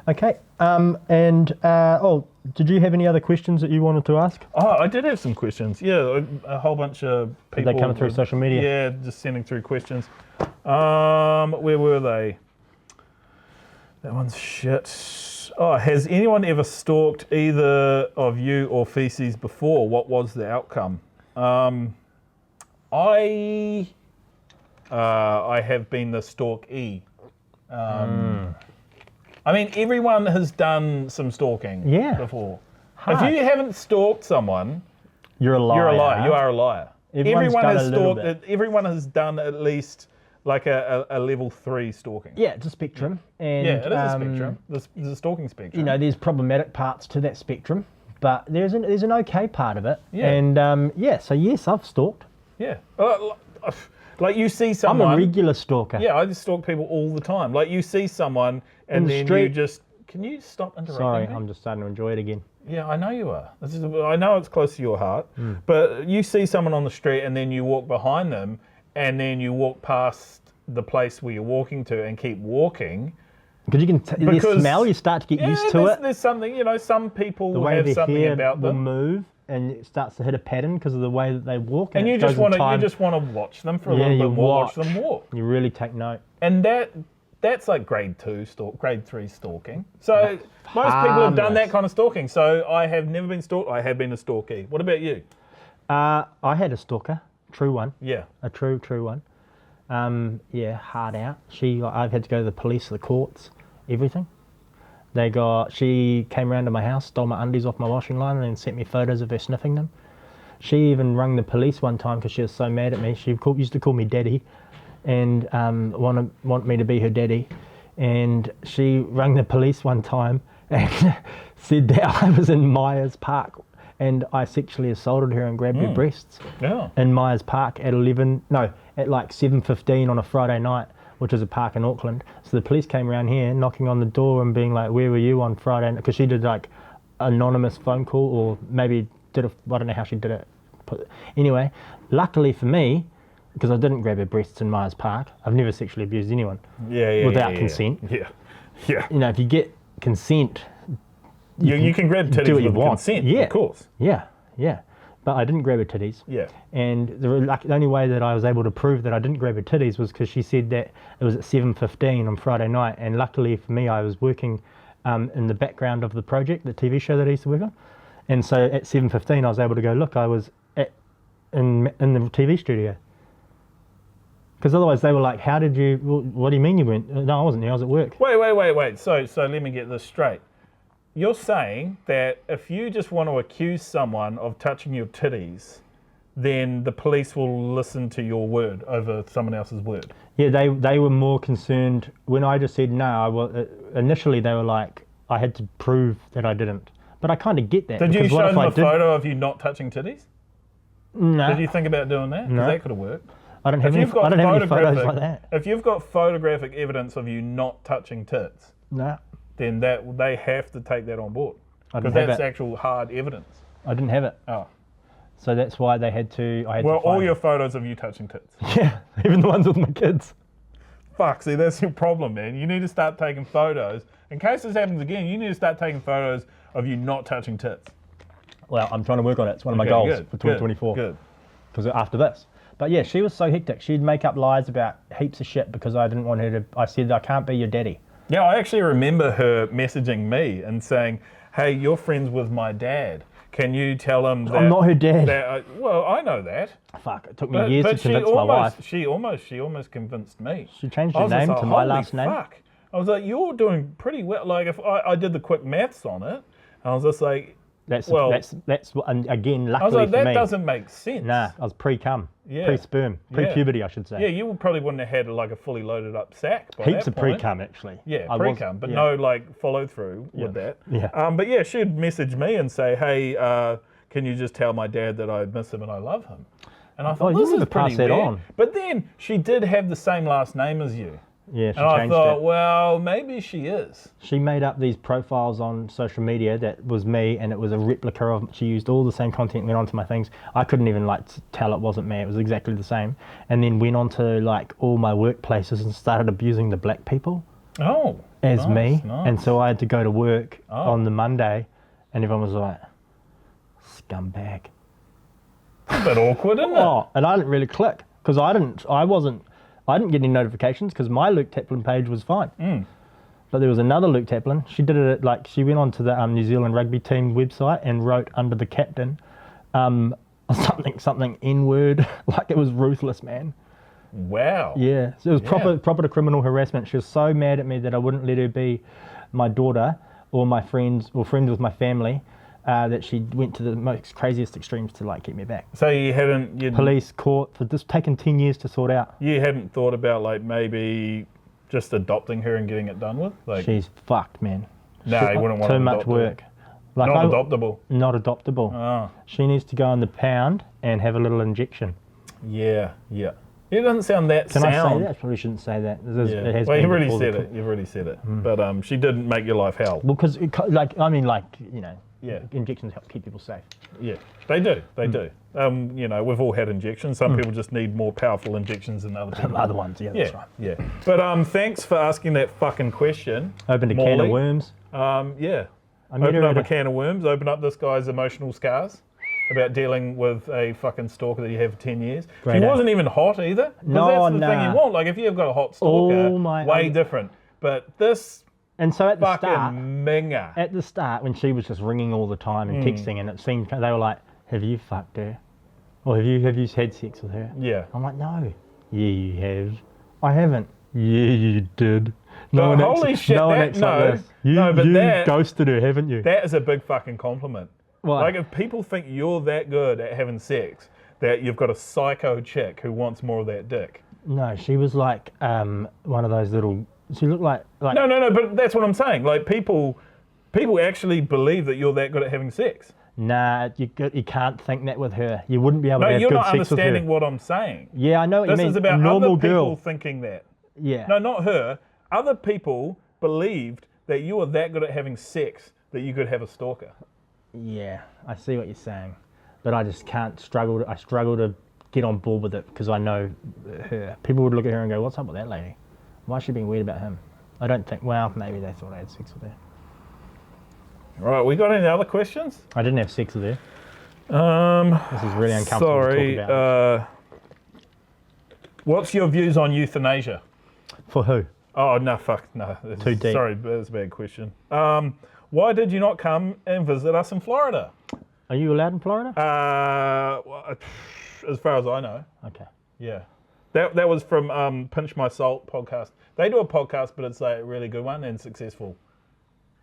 Okay, did you have any other questions that you wanted to ask?
Oh, I did have some questions. Yeah, a whole bunch of people.
they come through social media?
Yeah, just sending through questions. Where were they? That one's shit. Oh, has anyone ever stalked either of you or Feces before? What was the outcome? I have been the stalkee. I mean, everyone has done some stalking before.
Hard.
If you haven't stalked someone,
You're a liar.
you're a liar. You are a liar.
Everyone's done a little bit.
Everyone has done at least like a level 3 stalking.
Yeah, it's a spectrum. And,
Yeah, it is a spectrum. There's a stalking spectrum.
There's problematic parts to that spectrum, but there's an okay part of it.
Yeah.
And so yes, I've stalked.
Yeah. Like you see
I'm
someone.
a regular stalker.
Yeah, I just stalk people all the time. Like you see someone and
the
then you
street.
just. Can you stop interrupting
Sorry,
me?
I'm just starting to enjoy it again.
Yeah, I know you are. I know it's close to your heart, but you see someone on the street and then you walk behind them and then you walk past the place where you're walking to and keep walking.
Because you can, the
Because-
smell, you start to get used to it.
There's something, some people
The way
have
their
something
hair
about
will
them.
move and it starts to hit a pattern because of the way that they walk.
And
it
you
goes
just
in
want to
time.
watch them for a
Yeah,
little
you
bit more, watch
watch.
them walk.
You really take note.
And that's like grade 3 stalking. So most people have done that
Harmless.
kind of stalking. So I have never been stalked. I have been a stalkee. What about you?
I had a stalker, true one,
Yeah.
a true one. Hard out. I've had to go to the police, the courts, everything. She came round to my house, stole my undies off my washing line, and then sent me photos of her sniffing them. She even rang the police one time because she was so mad at me. She used to call me daddy, and want me to be her daddy. And she rang the police one time and said that I was in Myers Park and I sexually assaulted her and grabbed her breasts
Yeah.
in Myers Park at like 7:15 on a Friday night, which is a park in Auckland. So the police came around here knocking on the door and being like, where were you on Friday? Because she did like anonymous phone call, or maybe I don't know how she did it. Anyway, luckily for me, because I didn't grab her breasts in Myers Park. I've never sexually abused anyone without consent.
Yeah, yeah.
You know, if you get consent,
You can grab titties
do what you
with
want.
consent,
Yeah.
of course.
Yeah, yeah. But I didn't grab her titties.
Yeah.
And the only way that I was able to prove that I didn't grab her titties was because she said that it was at 7:15 on Friday night. And luckily for me, I was working in the background of the project, the TV show that I used to work on. And so at 7:15, I was able to go, look, I was in the TV studio. Because otherwise they were like, how did you, well, what do you mean you weren't? No, I wasn't there, I was at work.
Wait. So let me get this straight. You're saying that if you just want to accuse someone of touching your titties, then the police will listen to your word over someone else's word?
Yeah, they were more concerned. When I just said no, initially they were like, I had to prove that I didn't. But I kind of get that.
Did you
because
show
what if
them
I
a
did?
photo of you not touching titties?
No,
Did you think about doing that? Because
No.
that could have worked.
I don't have any photos like that.
If you've got photographic evidence of you not touching tits,
No,
then they have to take that on board.
I
Because
didn't have
that's
it.
actual hard evidence.
I didn't have it.
Oh.
So that's why they had to. I had
Well,
to find
all your photos of you touching tits.
yeah, even the ones with my kids.
Fuck, see, that's your problem, man. You need to start taking photos. In case this happens again, you need to start taking photos of you not touching tits.
Well, I'm trying to work on it. It's one of my
Okay,
goals
good,
for 2024.
Good.
Because after this. But yeah, she was so hectic. She'd make up lies about heaps of shit because I didn't want her to. I said, I can't be your daddy.
Yeah, I actually remember her messaging me and saying, hey, you're friends with my dad. Can you tell him that...
I'm not her dad.
Well, I know that.
Fuck, it took me years to
she
convince my wife.
She almost convinced me.
She changed
I
her
was just
name
like,
to my
holy
last name.
Fuck. I was like, you're doing pretty well. Like, if I did the quick maths on it, I was just like...
That's and again,
I was
luckily
like,
for
that
me.
doesn't make sense.
Nah, I was pre-cum,
Yeah.
pre-sperm, pre-puberty, I should say.
Yeah, you probably wouldn't have had like a fully loaded up sack by
Heaps
that
of
point.
pre-cum actually.
Yeah,
I was-
pre-cum, but
yeah.
no like follow through with that.
Yeah.
But yeah, she'd message me and say, hey, can you just tell my dad that I miss him and I love him? And I thought,
you
this
never
is pretty
pass that
weird.
on.
But then she did have the same last name as you.
Yeah, she
And I
changed
thought,
it.
well, maybe she is.
She made up these profiles on social media that was me, and it was a replica of. She used all the same content, went onto my things. I couldn't even tell it wasn't me. It was exactly the same, and then went onto like all my workplaces and started abusing the black people
Oh.
as me.
Nice.
And so I had to go to work
Oh.
on the Monday, and everyone was like, "Scumbag."
A bit awkward, isn't it?
Oh, and I didn't really click because I didn't get any notifications because my Luke Taplin page was fine. But there was another Luke Taplin. She did it she went onto the New Zealand rugby team website and wrote under the captain something N-word. Like it was ruthless, man.
Wow.
Yeah, so it was
Yeah.
proper to criminal harassment. She was so mad at me that I wouldn't let her be my daughter or my friends or friends with my family. That she went to the most craziest extremes to like get me back.
So you'd
Police, court, for this taken 10 years to sort out.
You hadn't thought about like maybe just adopting her and getting it done with? Like,
She's fucked, man.
No, you wouldn't want
too
to
much
adopt her.
work. Like
not adoptable.
Not adoptable.
Oh.
She needs to go in the pound and have a little injection.
Yeah. It doesn't sound that
Can
sound.
I say that? I probably shouldn't say that.
Yeah.
It has
Well,
been
you've already
before
said
the
it. You've already said it. But she didn't make your life hell.
Well, because
Yeah.
injections help keep people safe.
Yeah, they do. They do. We've all had injections. Some people just need more powerful injections than other people.
Other ones, yeah, that's right.
Yeah. But thanks for asking that fucking question.
Opened a can of
Morley.
worms.
Yeah.
I met
Open
her
up
at
a can of worms. Open up this guy's emotional scars about dealing with a fucking stalker that you have for 10 years.
Great,
She
eh?
wasn't even hot either. 'Cause
No,
that's the thing
nah.
you want. Like if you've got a hot stalker, way
I-
different. But this
And so at the
fucking
start,
minger.
when she was just ringing all the time and texting, and it seemed they were like, "Have you fucked her? Or have you had sex with her?"
Yeah.
I'm like, "No." Yeah, you have. I haven't. Yeah, you did.
But
one
holy
acts,
shit,
no one
that-
acts
no,
like this. You
that-
ghosted her, haven't you?
That is a big fucking compliment.
Why?
Like if people think you're that good at having sex, that you've got a psycho chick who wants more of that dick.
No, she was like one of those little. She looked like
No, but that's what I'm saying. Like people actually believe that you're that good at having sex.
Nah, you can't think that with her. You wouldn't be able
No,
to have
you're
good
not
sex with her.
understanding what I'm saying.
Yeah, I know what
This
you mean.
is about
a normal
other people
girl.
thinking that.
Yeah.
No, not her. Other people believed that you were that good at having sex that you could have a stalker.
Yeah, I see what you're saying, but I just can't struggle. I struggle to get on board with it because I know her. People would look at her and go, "What's up with that lady? Why is she being weird about him?" I don't think. Well, maybe they thought I had sex with her.
Right, we got any other questions?
I didn't have sex with her. This is really uncomfortable to talk about.
What's your views on euthanasia?
For who?
Oh, no, fuck, no.
Too deep.
Sorry, that's a bad question. Why did you not come and visit us in Florida?
Are you allowed in Florida?
Well, as far as I know,
Okay.
yeah. That was from Pinch My Salt podcast. They do a podcast, but it's like a really good one and successful.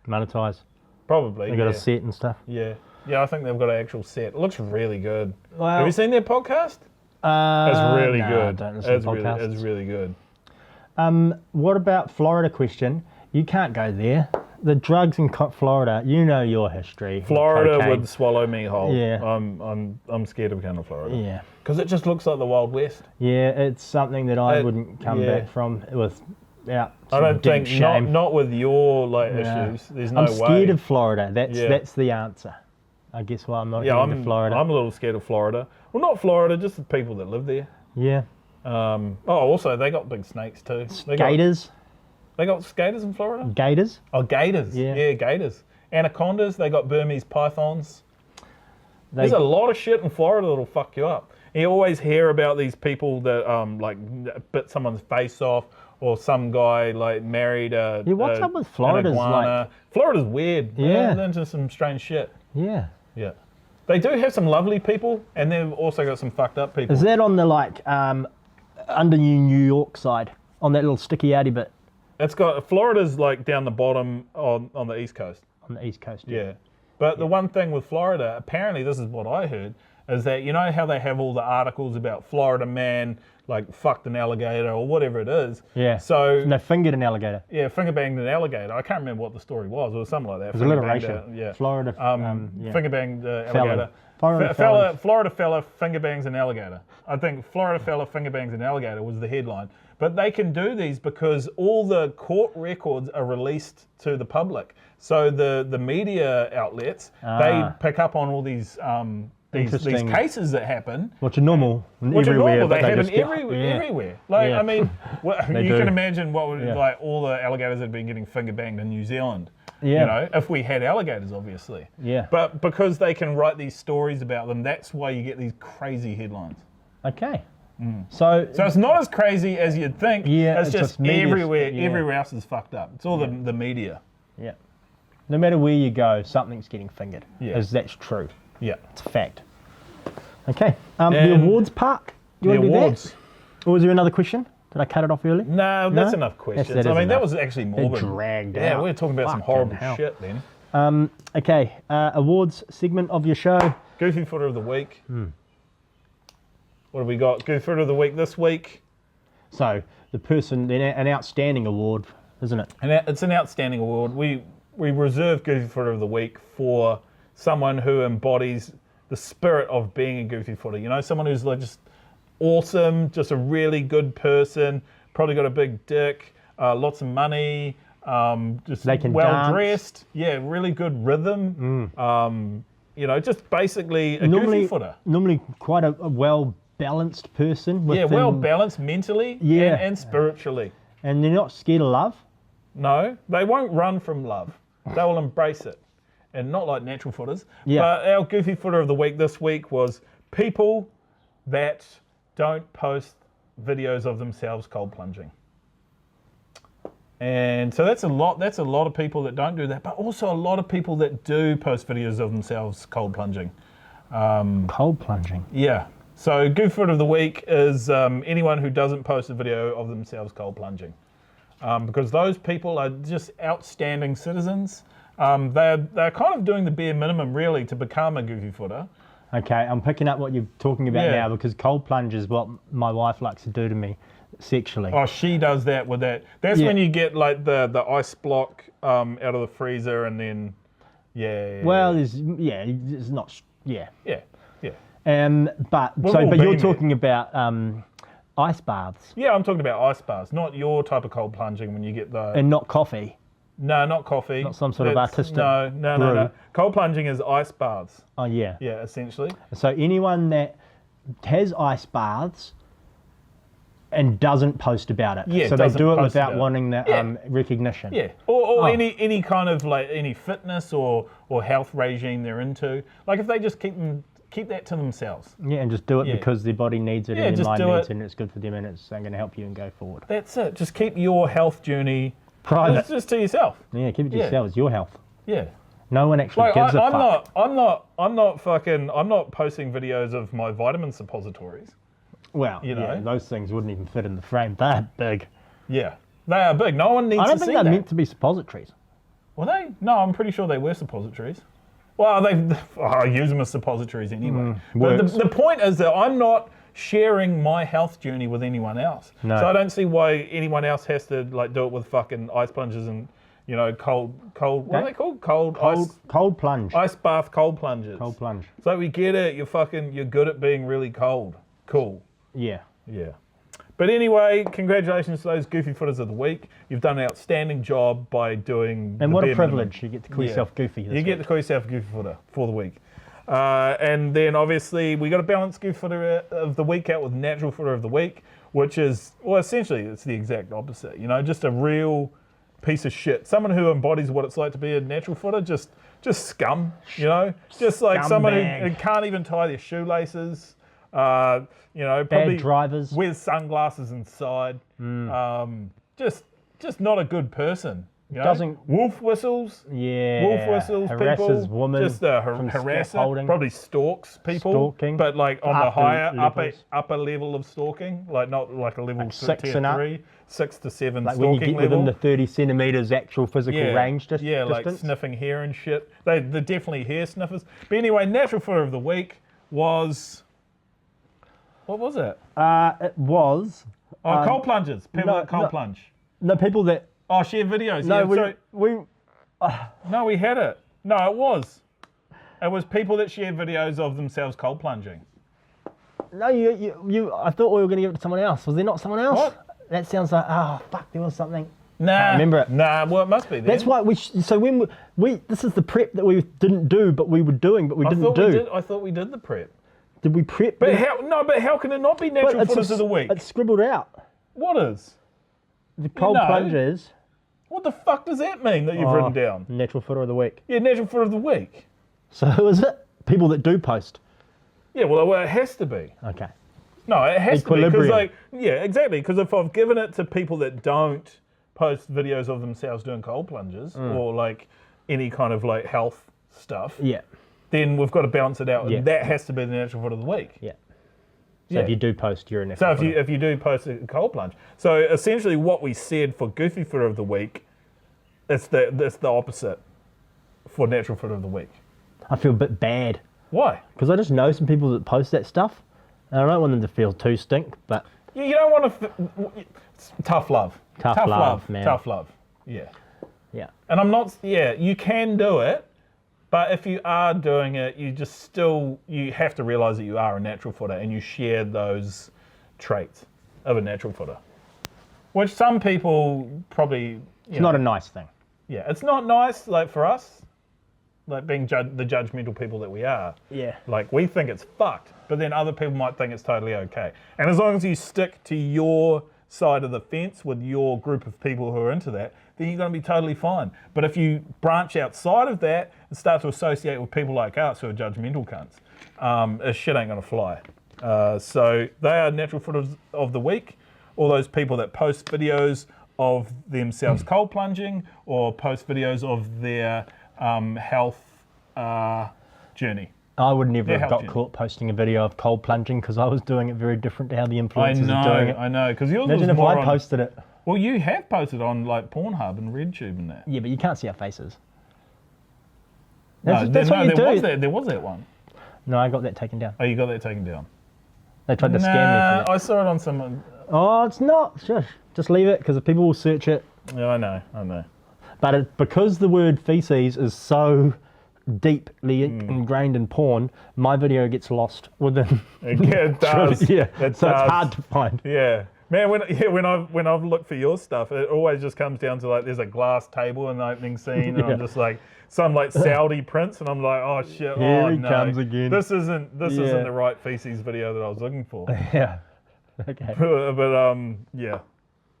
Monetize.
Probably.
They got a set and stuff.
Yeah. Yeah, I think they've got an actual set. It looks really good.
Well,
Have you seen their podcast? It's really
no,
good.
I don't listen to podcasts.
It's really good.
What about Florida question? You can't go there. The drugs in Florida, you know your history.
Florida
cocaine.
would swallow me whole.
Yeah.
I'm scared of going to Florida.
Yeah.
Because it just looks like the Wild West.
Yeah, it's something that I wouldn't come back from without
I don't think
shame.
not with your
No.
issues. There's no
I'm
way.
scared of Florida. That's the answer. I guess why I'm not going to Florida.
I'm a little scared of Florida. Well, not Florida, just the people that live there.
Yeah.
Also they got big snakes too.
Gators.
They got skaters in Florida?
Gators.
Oh, gators.
Yeah.
Gators. Anacondas. They got Burmese pythons. There's a lot of shit in Florida that'll fuck you up. You always hear about these people that bit someone's face off, or some guy like married a. Yeah,
what's up with Florida's like?
Florida's weird.
Yeah.
They're into some strange shit.
Yeah.
Yeah. They do have some lovely people, and they've also got some fucked up people.
Is that on the under New York side, on that little sticky outy bit?
It's got Florida's like down the bottom on the East Coast.
On the East Coast.
Yeah. But the one thing with Florida, apparently this is what I heard, is that you know how they have all the articles about Florida man like fucked an alligator or whatever it is.
Yeah.
So
no, fingered an alligator.
Yeah, finger banged an alligator. I can't remember what the story was. It was something like that.
It was alliteration.
Yeah.
Florida.
Finger banged alligator. Florida fella finger bangs an alligator. I think Florida fella finger bangs an alligator was the headline. But they can do these because all the court records are released to the public. So the media outlets, they pick up on all these cases that happen.
Which are normal.
Which
everywhere,
are normal. They happen
everywhere.
Everywhere. Like,
Yeah.
I mean, you
do.
can imagine what would, like all the alligators that have been getting finger banged in New Zealand.
Yeah.
You know, if we had alligators, obviously.
Yeah.
But because they can write these stories about them, that's why you get these crazy headlines.
Okay. So
it's not as crazy as you'd think.
Yeah,
it's just
media's-
everywhere.
yeah.
Everywhere else is fucked up. It's all the media.
Yeah. No matter where you go, something's getting fingered.
Yeah.
That's true.
Yeah.
It's a fact. Okay. The awards part. You want to do
awards.
that? Or was there another question? Did I cut it off early?
No, that's enough questions.
That is
that
enough.
was actually morbid.
It dragged
Yeah,
out.
we were talking about some
Fucking
horrible
hell.
shit then.
Okay. Awards segment of your show.
Goofy Footer of the Week. What have we got? Goofy Footer of the Week this week.
So the person, an outstanding award, isn't it?
And it's an outstanding award. We reserve Goofy Footer of the Week for someone who embodies the spirit of being a Goofy Footer. You know, someone who's like just awesome, just a really good person, probably got a big dick, lots of money, just
They can
well
dance.
dressed. Yeah, really good rhythm. You know, just basically a Goofy Footer.
Normally quite a well-balanced person.
Yeah, well balanced mentally and spiritually.
And they're not scared of love.
No, they won't run from love. They will embrace it. And not like natural footers.
Yeah.
But our Goofy Footer of the Week this week was people that don't post videos of themselves cold plunging. And so that's a lot of people that don't do that, but also a lot of people that do post videos of themselves cold plunging.
Cold plunging.
Yeah. So Goofy Footer of the Week is anyone who doesn't post a video of themselves cold plunging. Because those people are just outstanding citizens. They're kind of doing the bare minimum, really, to become a Goofy Footer.
Okay, I'm picking up what you're talking about now because cold plunge is what my wife likes to do to me sexually.
Oh, she does that with that. That's when you get like the ice block out of the freezer and then,
Well, it's not,
Yeah.
but you're talking about ice baths.
Yeah, I'm talking about ice baths, not your type of cold plunging when you get the...
And not coffee.
No, not coffee.
Not some sort of artistic
No. Cold plunging is ice baths.
Oh, yeah.
Yeah, essentially.
So anyone that has ice baths and doesn't post about it.
Yeah,
so they
doesn't
do it
post
without
about it.
wanting the
Yeah.
recognition.
Yeah, or any kind of like any fitness or health regime they're into. Like if they just keep that to themselves.
Yeah, and just do it
Yeah.
because their body needs it
Yeah,
and their
just
mind
do
needs
it.
it and it's good for them and it's going to help you and go forward.
That's it. Just keep your health journey
Private.
just to yourself.
Yeah, keep it to
Yeah.
yourself. It's your health.
Yeah.
No one actually
Like
gives a
I'm
fuck.
not posting videos of my vitamin suppositories.
Well,
you know.
yeah, those things wouldn't even fit in the frame. They're big.
Yeah. They are big. No one needs
I
to
don't
see
think they're
that.
meant to be suppositories.
Were they? No, I'm pretty sure they were suppositories. Well, I use them as suppositories anyway. But
works.
the point is that I'm not sharing my health journey with anyone else.
No.
So I don't see why anyone else has to like do it with fucking ice plunges and cold. What are they called?
Cold plunge.
Ice bath cold plunges.
Cold plunge.
So we get it. You're good at being really cold. Cool.
Yeah.
Yeah. But anyway, congratulations to those Goofy Footers of the Week. You've done an outstanding job by doing.
And
the
what a
bare minimum.
privilege. You get to call yourself goofy this
You get
week.
to call yourself a Goofy Footer for the week. And then obviously we got to balance Goofy Footer of the Week out with Natural Footer of the Week, which is, well, essentially it's the exact opposite. Just a real piece of shit. Someone who embodies what it's like to be a natural footer, just scum, just like someone who can't even tie their shoelaces. Probably
drivers.
wears sunglasses inside. Just not a good person.
Doesn't-
wolf whistles.
Yeah.
Wolf whistles
Harasses
people.
women.
Just a
from
harasser.
scaffolding.
Probably stalks people.
Stalking.
But like on the
After
higher
levels.
upper level of stalking, like not like a level
Like 6
tier
and up.
3, 6 to 7
Like when
stalking
you get
level.
within the 30 centimetres actual physical range
Yeah, like
distance.
sniffing hair and shit. They're definitely hair sniffers. But anyway, Natural Footer of the Week was... What was it?
It was...
Cold plunges. People that cold plunge.
The people that...
Oh, share videos.
No,
yeah, we had it. No, it was. It was people that share videos of themselves cold plunging.
No, you. I thought we were going to give it to someone else. Was there not someone else?
What?
That sounds like, oh, fuck, there was something.
Nah.
remember it.
Nah, well, it must be then.
That's why so when we this is the prep that we didn't do, but we were doing, but we didn't do.
I thought we did the prep.
Did we prep?
But how can it not be Natural Footers of the Week?
It's scribbled out.
What is?
The cold
No.
plunges.
What the fuck does that mean that you've written down?
Natural Footer of the Week.
Yeah, Natural Footer of the Week.
So who is it? People that do post.
Yeah, well, it has to be.
Okay.
No, it has
Equilibrium.
to be. Yeah, exactly. Because if I've given it to people that don't post videos of themselves doing cold plunges or like any kind of like health stuff,
Yeah.
then we've got to balance it out.
Yeah.
And that has to be the Natural Foot of the Week.
Yeah. So
Yeah.
if you do post, you're a
So
natural footer.
if you do post a cold plunge, so essentially what we said for Goofy Foot of the Week, it's the opposite for Natural Foot of the Week.
I feel a bit bad
Why?
because I just know some people that post that stuff, and I don't want them to feel too stink. But
You don't want to. Tough love.
Tough love, man.
Tough love. Yeah.
yeah,
And I'm not. Yeah, you can do it, but if you are doing it, you have to realize that you are a natural footer and you share those traits of a natural footer, which some people probably.
it's not a nice thing.
Yeah, it's not nice, like for us, like being the judgmental people that we are.
Yeah.
Like we think it's fucked, but then other people might think it's totally okay. And as long as you stick to your side of the fence with your group of people who are into that, then you're going to be totally fine. But if you branch outside of that and start to associate with people like us who are judgmental cunts, shit ain't going to fly. So they are Natural Footers of the Week. All those people that post videos of themselves cold plunging or post videos of their health journey.
I would never have
helped
got
you.
caught posting a video of cold plunging because I was doing it very different to how the
I
influencers are doing it.
know, because yours
Imagine
was
if
more
I
on,
posted it.
Well, you have posted on like Pornhub and RedTube and that.
Yeah, but you can't see our faces.
No,
That's what you do.
There was that one.
No, I got that taken down.
Oh, you got that taken down?
They tried to scam me for that.
I saw it on some.
Oh, it's not. Shush. Just leave it because if people will search it.
Yeah, I know.
But because the word feces is so deeply ingrained in porn, my video gets lost within.
It does.
yeah.
It
So
does.
it's hard to find.
Yeah. Man, when I've looked for your stuff, it always just comes down to like there's a glass table in the opening scene, and I'm just like some like Saudi prince, and I'm like, oh shit,
Here he
no,
comes again.
This isn't the right feces video that I was looking for.
Yeah. Okay.
But yeah.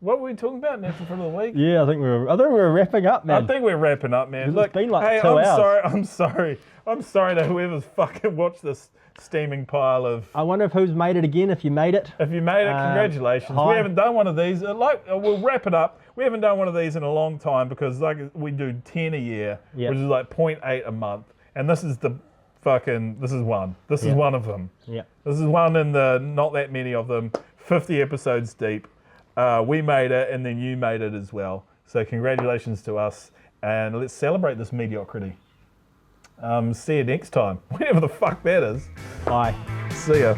What were we talking about? Natural Fruit of the Week?
Yeah, I think we're wrapping up, man.
I think we're wrapping up, man. Look,
It's been like
hey,
2 hours.
I'm sorry to whoever's fucking watched this steaming pile of.
I wonder who's made it again. If you made it,
If you made it, congratulations.
hi.
We haven't done one of these. We'll wrap it up. We haven't done one of these in a long time because like we do 10 a year,
Yep.
which is like 0.8 a month, and this is one. This is one of them.
yeah,
This is one in the not that many of them. 50 episodes deep. We made it, and then you made it as well. So congratulations to us, and let's celebrate this mediocrity. See you next time, whatever the fuck that is.
bye.
See ya.